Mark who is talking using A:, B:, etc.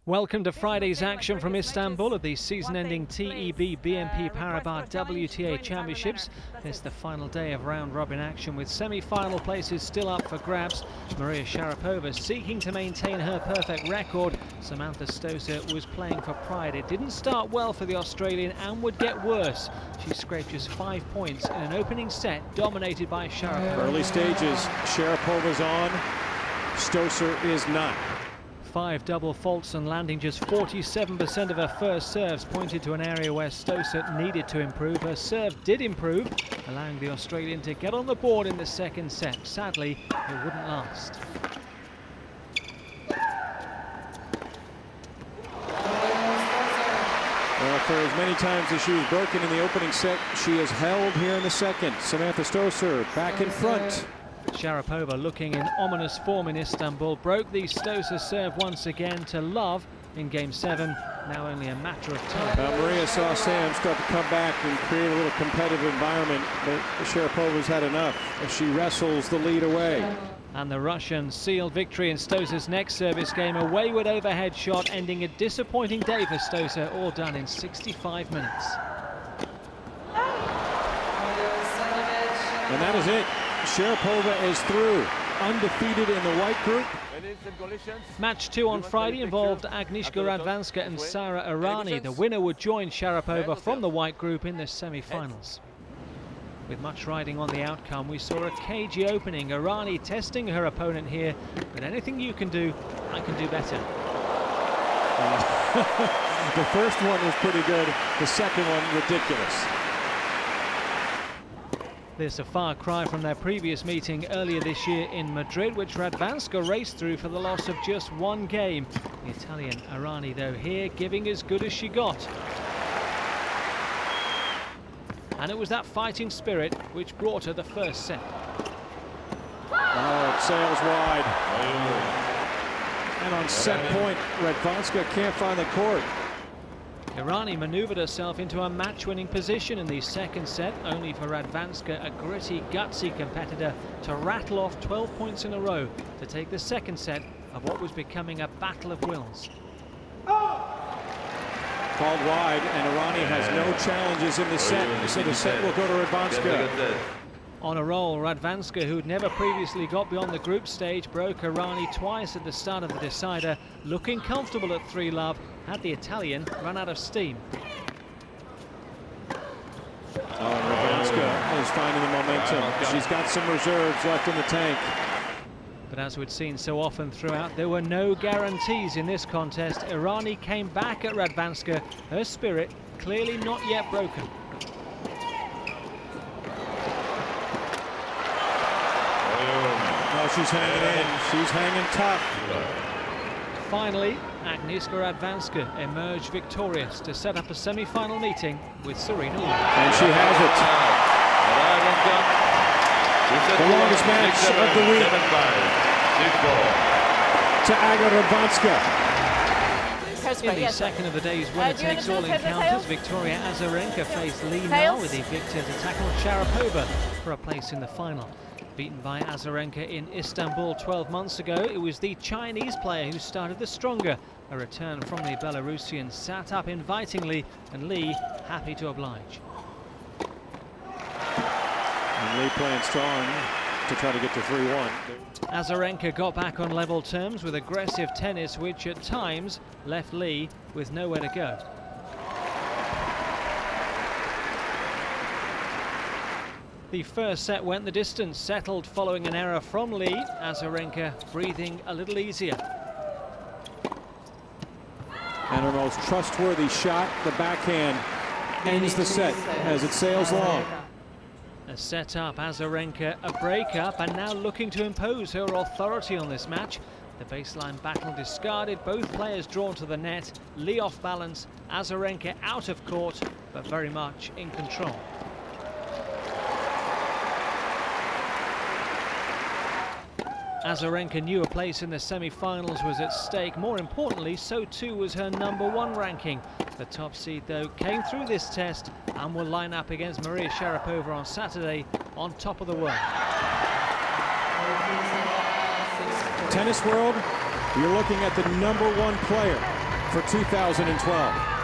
A: Welcome to Friday's action from Istanbul at the season-ending TEB BNP Paribas WTA Championships. It's the final day of round-robin action with semi-final places still up for grabs. Maria Sharapova seeking to maintain her perfect record. Samantha Stosur was playing for pride. It didn't start well for the Australian and would get worse. She scraped just 5 points in an opening set dominated by Sharapova.
B: Early stages, Sharapova's on, Stosur is not.
A: 5 double faults and landing just 47% of her first serves pointed to an area where Stosur needed to improve. Her serve did improve, allowing the Australian to get on the board in the second set. Sadly, it wouldn't last.
B: Well, for as many times as she was broken in the opening set, she has held here in the second. Samantha Stosur back in front.
A: Sharapova looking in ominous form in Istanbul, broke the Stosur serve once again to love in Game 7, now only a matter of time.
B: Maria saw Sam start to come back and create a little competitive environment, but Sharapova's had enough as she wrestles the lead away.
A: And the Russian sealed victory in Stosur's next service game, a wayward overhead shot ending a disappointing day for Stosur, all done in 65 minutes.
B: And that is it. Sharapova is through, undefeated in the white group.
A: Match 2 on Friday involved Agnieszka Radwanska and Sara Errani. The winner would join Sharapova from the white group in the semi-finals. With much riding on the outcome, we saw a cagey opening. Irani testing her opponent here, but anything you can do, I can do better.
B: The first one was pretty good, the second one ridiculous.
A: This a far cry from their previous meeting earlier this year in Madrid, which Radwanska raced through for the loss of just 1 game. The Italian Irani, though, here giving as good as she got. And it was that fighting spirit which brought her the first set.
B: Oh, it sails wide. And on set point, Radwanska can't find the court.
A: Irani manoeuvred herself into a match-winning position in the second set, only for Radwanska, a gritty, gutsy competitor, to rattle off 12 points in a row to take the second set of what was becoming a battle of wills.
B: Called wide, and Irani has no challenges in the set, so the set will go to Radwanska.
A: On a roll, Radwanska, who'd never previously got beyond the group stage, broke Irani twice at the start of the decider. Looking comfortable at 3-love, had the Italian run out of steam.
B: Oh, and Radwanska is finding the momentum. She's got some reserves left in the tank.
A: But as we'd seen so often throughout, there were no guarantees in this contest. Irani came back at Radwanska, her spirit clearly not yet broken.
B: Oh, she's hanging in. She's hanging tough.
A: Finally, Agnieszka Radwanska emerged victorious to set up a semi-final meeting with Serena Williams.
B: And she has it. The longest match of the week to Agnieszka Radwanska.
A: In the second of the day's winner-takes-all encounters, Victoria Azarenka faced Li Na with the victor to tackle Sharapova for a place in the final. Beaten by Azarenka in Istanbul 12 months ago, it was the Chinese player who started the stronger. A return from the Belarusian sat up invitingly, and Li happy to oblige.
B: And Li playing strong to try to get to 3-1.
A: Azarenka got back on level terms with aggressive tennis, which at times left Li with nowhere to go. The first set went the distance, settled following an error from Li. Azarenka breathing a little easier.
B: And her most trustworthy shot, the backhand, ends the set as it sails long.
A: A set up, Azarenka a break up, and now looking to impose her authority on this match. The baseline battle discarded, both players drawn to the net. Li off balance, Azarenka out of court, but very much in control. Azarenka knew a place in the semi-finals was at stake. More importantly, so too was her #1 ranking. The top seed, though, came through this test and will line up against Maria Sharapova on Saturday on top of the world.
B: Tennis world, you're looking at the #1 player for 2012.